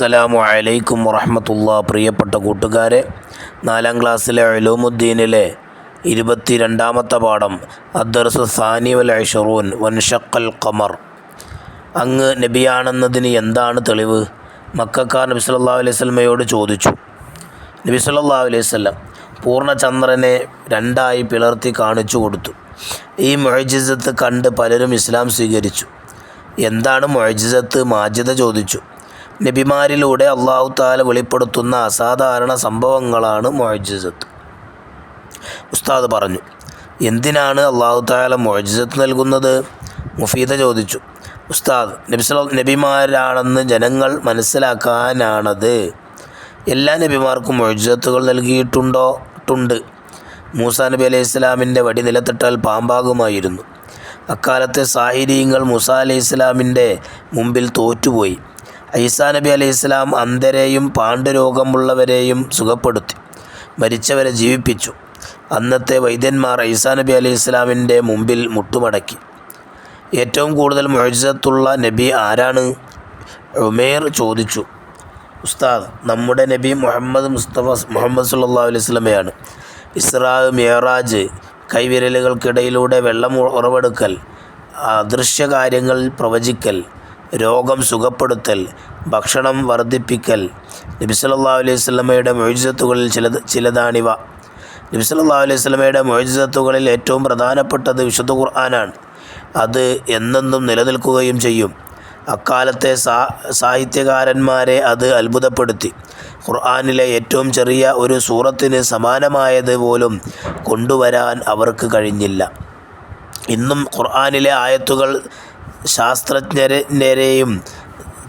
അസ്സലാമു അലൈക്കും വറഹ്മത്തുള്ളാഹി. പ്രിയപ്പെട്ട കൂട്ടുകാരെ, 4ാം ക്ലാസ്സിലെ ഉലൂമുദ്ദീനിലെ 22ാമത്തെ പാഠം അദ്ദർസു സാനി വൽ ഇശ്റൂൻ വൻഷഖൽ ഖമർ. അങ്ങ് നബിയാണെന്നതിന് എന്താണ് തെളിവ്? മക്കക്കാർ നബി സല്ലല്ലാഹു അലൈഹി വസല്ലമയോട് ചോദിച്ചു. നബി സല്ലല്ലാഹു അലൈഹി വസല്ലം പൂർണ്ണചന്ദ്രനെ രണ്ടായി പിളർത്തി കാണിച്ചു കൊടുത്തു. ഈ മുഅ്ജിസത്ത് കണ്ട് പലരും ഇസ്ലാം സ്വീകരിച്ചു. എന്താണ് മുഅ്ജിസത്ത്? മാജിദ ചോദിച്ചു. നബിമാരിലൂടെ അല്ലാഹു തആല വെളിപ്പെടുത്തുന്ന അസാധാരണ സംഭവങ്ങളാണ് മുഅ്ജിസത്ത്. ഉസ്താദ് പറഞ്ഞു. എന്തിനാണ് അല്ലാഹു തആല മുഅ്ജിസത്ത് നൽകുന്നത്? മുഫീദ ചോദിച്ചു. ഉസ്താദ്, നബിമാരാണെന്ന് ജനങ്ങൾ മനസ്സിലാക്കാനാണത്. എല്ലാ നബിമാർക്കും മുഅ്ജിസത്തുകൾ നൽകിയിട്ടുണ്ട്. മൂസാ നബി അലൈഹി ഇസ്ലാമിൻ്റെ വടി നിലത്തിട്ടാൽ പാമ്പാകുമായിരുന്നു. അക്കാലത്തെ സാഹിരീങ്ങൾ മൂസാ അലൈഹി ഇസ്ലാമിൻ്റെ മുമ്പിൽ തോറ്റുപോയി. ഈസാ നബി അലൈഹി ഇസ്ലാം അന്ധരെയും പാണ്ഡുരോഗമുള്ളവരെയും സുഖപ്പെടുത്തി, മരിച്ചവരെ ജീവിപ്പിച്ചു. അന്നത്തെ വൈദ്യന്മാർ ഈസാ നബി അലൈഹി ഇസ്ലാമിൻ്റെ മുമ്പിൽ മുട്ടുമടക്കി. ഏറ്റവും കൂടുതൽ മുഅ്ജിസത്തുള്ള നബി ആരാണ്? ഉമേർ ചോദിച്ചു. ഉസ്താദ്, നമ്മുടെ നബി മുഹമ്മദ് സല്ലല്ലാഹു അലൈഹി വസല്ലമയാണ്. ഇസ്രാ, മിഅ്റാജ്, കൈവിരലുകൾക്കിടയിലൂടെ വെള്ളം ഉറവെടുക്കൽ, അദൃശ്യകാര്യങ്ങൾ പ്രവചിക്കൽ, രോഗം സുഖപ്പെടുത്തൽ, ഭക്ഷണം വർദ്ധിപ്പിക്കൽ, നബി സല്ലല്ലാഹു അലൈഹി വസല്ലമയുടെ മുഅ്ജിസത്തുകളിൽ ചിലതാണിവ. നബി സല്ലല്ലാഹു അലൈഹി വസല്ലമയുടെ മുഅ്ജിസത്തുകളിൽ ഏറ്റവും പ്രധാനപ്പെട്ടത് വിശുദ്ധ ഖുർആനാണ്. അത് എന്നെന്നും നിലനിൽക്കുകയും ചെയ്യും. അക്കാലത്തെ സാഹിത്യകാരന്മാരെ അത് അത്ഭുതപ്പെടുത്തി. ഖുർആനിലെ ഏറ്റവും ചെറിയ ഒരു സൂറത്തിന് സമാനമായത് പോലും കൊണ്ടുവരാൻ അവർക്ക് കഴിഞ്ഞില്ല. ഇന്നും ഖുർആനിലെ ആയത്തുകൾ ശാസ്ത്രജ്ഞരെയും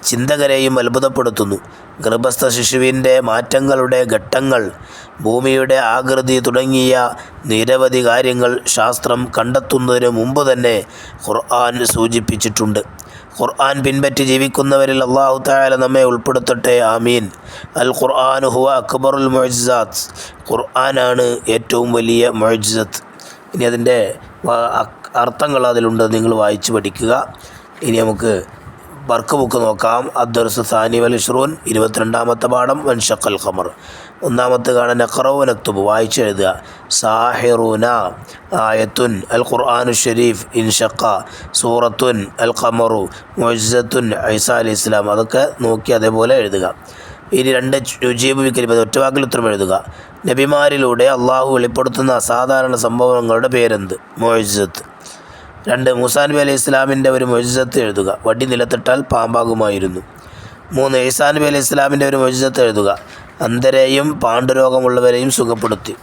ചിന്തകരെയും അത്ഭുതപ്പെടുത്തുന്നു. ഗർഭസ്ഥ ശിശുവിൻ്റെ മാറ്റങ്ങളുടെ ഘട്ടങ്ങൾ, ഭൂമിയുടെ ആകൃതി തുടങ്ങിയ നിരവധി കാര്യങ്ങൾ ശാസ്ത്രം കണ്ടെത്തുന്നതിന് മുമ്പ് തന്നെ ഖുർആൻ സൂചിപ്പിച്ചിട്ടുണ്ട്. ഖുർആൻ പിൻപറ്റി ജീവിക്കുന്നവരിൽ അല്ലാഹു തആല നമ്മെ ഉൾപ്പെടുത്തട്ടെ. ആമീൻ. അൽ ഖുർആൻ ഹുവ അക്ബറുൽ മുഅ്ജിസാത്ത്. ഖുർആനാണ് ഏറ്റവും വലിയ മുഅ്ജിസത്ത്. ഇനി അതിൻ്റെ അർത്ഥങ്ങൾ അതിലുണ്ട്, നിങ്ങൾ വായിച്ച് പഠിക്കുക. ഇനി നമുക്ക് വർക്ക് ബുക്ക് നോക്കാം. അദ്ദർസു സാനി വൽ ഇശ്റൂൻ 22ാമത്തെ പാഠം വൻഷഖൽ ഖമർ. ഒന്നാമത്തെ കാണാൻ നഖറഉ വനക്തുബ്, വായിച്ചെഴുതുക. സാഹിറൂന ആയത്തുൻ, അൽ ഖുർആനു ഷരീഫ് ഇൻഷഖ, സൂറത്തുൻ, അൽ ഖമറു, മുഅ്ജിസത്തുൻ ഈസാ അലൈഹി ഇസ്ലാം. അതൊക്കെ നോക്കി അതേപോലെ എഴുതുക. ഇനി 2 യുജീബു ബികലിമത്ത്, ഒറ്റവാക്കിൽ ഉത്തരം എഴുതുക. നബിമാരിലൂടെ അള്ളാഹു വെളിപ്പെടുത്തുന്ന അസാധാരണ സംഭവങ്ങളുടെ പേരെന്ത്? മുഅ്ജിസത്ത്. 2 മൂസാ നബി അലൈഹി ഇസ്ലാമിൻ്റെ ഒരു മുഅ്ജിസത്ത് എഴുതുക. വടി നിലത്തിട്ടാൽ പാമ്പാകുമായിരുന്നു. 3 ഈസാ നബി അലൈഹി ഇസ്ലാമിൻ്റെ ഒരു മുഅ്ജിസത്ത് എഴുതുക. അന്ധരെയും പാണ്ഡുരോഗമുള്ളവരെയും സുഖപ്പെടുത്തി.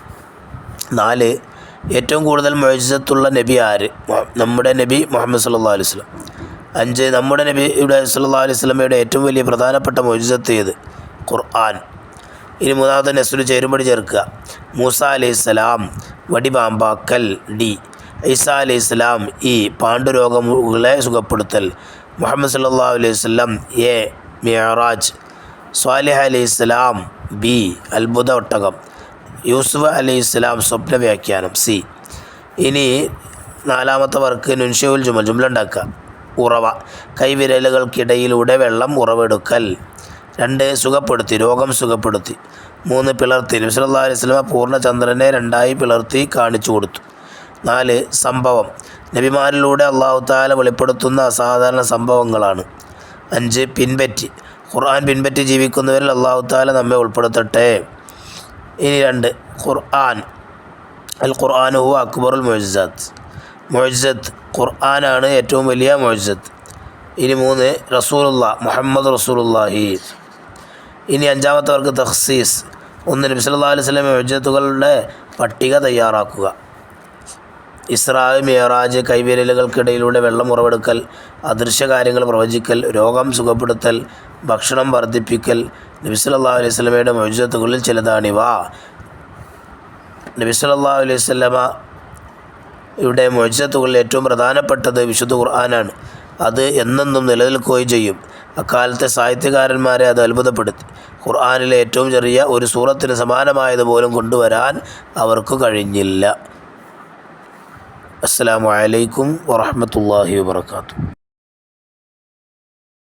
4 ഏറ്റവും കൂടുതൽ മുഅ്ജിസത്തുള്ള നബി ആര്? നമ്മുടെ നബി മുഹമ്മദ് സല്ലല്ലാഹു അലൈഹി വസല്ലം. 5 നമ്മുടെ നബിയുടെ സല്ലല്ലാഹു അലൈഹി വസല്ലമയുടെ ഏറ്റവും വലിയ പ്രധാനപ്പെട്ട മുഅ്ജിസത്ത് ഏത്? ഖുർആൻ. ഇനി 3ാമത്തെ നെസ്ലു ചേരുമ്പടി ചേർക്കുക. മൂസാ അലൈഹി ഇസ്ലാം വടി പാമ്പാക്കൽ, ഡി. ഈസാ അലൈഹി ഇസ്ലാം, ഇ. പാണ്ഡുരോഗങ്ങളെ സുഖപ്പെടുത്തൽ. മുഹമ്മദ് സല്ലല്ലാഹു അലൈഹി വസല്ലം, എ. മിഅ്റാജ്. സ്വാലിഹ് അലൈഹി ഇസ്ലാം, ബി. അത്ഭുത ഒട്ടകം. യൂസുഫ് അലൈഹി ഇസ്ലാം, സ്വപ്ന വ്യാഖ്യാനം, സി. ഇനി 4ാമത്തെ വർക്ക് നുൻഷിഉൽ ജുമൽ, ജുംല ഉണ്ടാക്കുക. ഉറവ, കൈവിരലുകൾക്കിടയിലൂടെ വെള്ളം ഉറവെടുക്കൽ. 2 സുഖപ്പെടുത്തി, രോഗം സുഖപ്പെടുത്തി. 3 പിളർത്തി, നബി സല്ലല്ലാഹു അലൈഹി വസല്ലം പൂർണ്ണചന്ദ്രനെ രണ്ടായി പിളർത്തി കാണിച്ചു കൊടുത്തു. 4 സംഭവം, നബിമാരിലൂടെ അല്ലാഹു തആല വെളിപ്പെടുത്തുന്ന അസാധാരണ സംഭവങ്ങളാണ്. 5 പിൻപറ്റി, ഖുർആൻ പിൻപറ്റി ജീവിക്കുന്നവരിൽ അല്ലാഹു തആല നമ്മെ ഉൾപ്പെടുത്തട്ടെ. ഇനി 2 ഖുർആൻ, അൽ ഖുർആൻ ഹുവ അക്ബറുൽ മുഅ്ജിസത്ത്. ഖുർആനാണ് ഏറ്റവും വലിയ മുഅ്ജിസത്ത്. ഇനി 3 റസൂലുള്ളാഹ്, മുഹമ്മദ് റസൂലുള്ളാഹി. ഇനി 5ാമത്തെ വർക്ക് തഖ്സീസ്. 1 നബി സല്ലല്ലാഹു അലൈഹി വസല്ലം മുഅ്ജിസത്തുകളുടെ പട്ടിക തയ്യാറാക്കുക. ഇസ്രാ, മിഅ്റാജ്, കൈവിരലുകൾക്കിടയിലൂടെ വെള്ളം ഉറവെടുക്കൽ, അദൃശ്യ കാര്യങ്ങൾ പ്രവചിക്കൽ, രോഗം സുഖപ്പെടുത്തൽ, ഭക്ഷണം വർദ്ധിപ്പിക്കൽ. നബി സല്ലല്ലാഹു അലൈഹി വസല്ലമയുടെ മുഅ്ജിസത്തുകളിൽ ചിലതാണിവ. നബി സല്ലല്ലാഹു അലൈഹി വസല്ലമയുടെ മുഅ്ജിസത്തുകളിൽ ഏറ്റവും പ്രധാനപ്പെട്ടത് വിശുദ്ധ ഖുർആനാണ്. അത് എന്നെന്നും നിലനിൽക്കുകയും ചെയ്യും. അക്കാലത്തെ സാഹിത്യകാരന്മാരെ അത് അത്ഭുതപ്പെടുത്തി. ഖുർആനിലെ ഏറ്റവും ചെറിയ ഒരു സൂറത്തിന് സമാനമായത് പോലും കൊണ്ടുവരാൻ അവർക്ക് കഴിഞ്ഞില്ല. അസ്സലാമു അലൈക്കും വറഹ്മത്തുള്ളാഹി വബറകാതുഹു.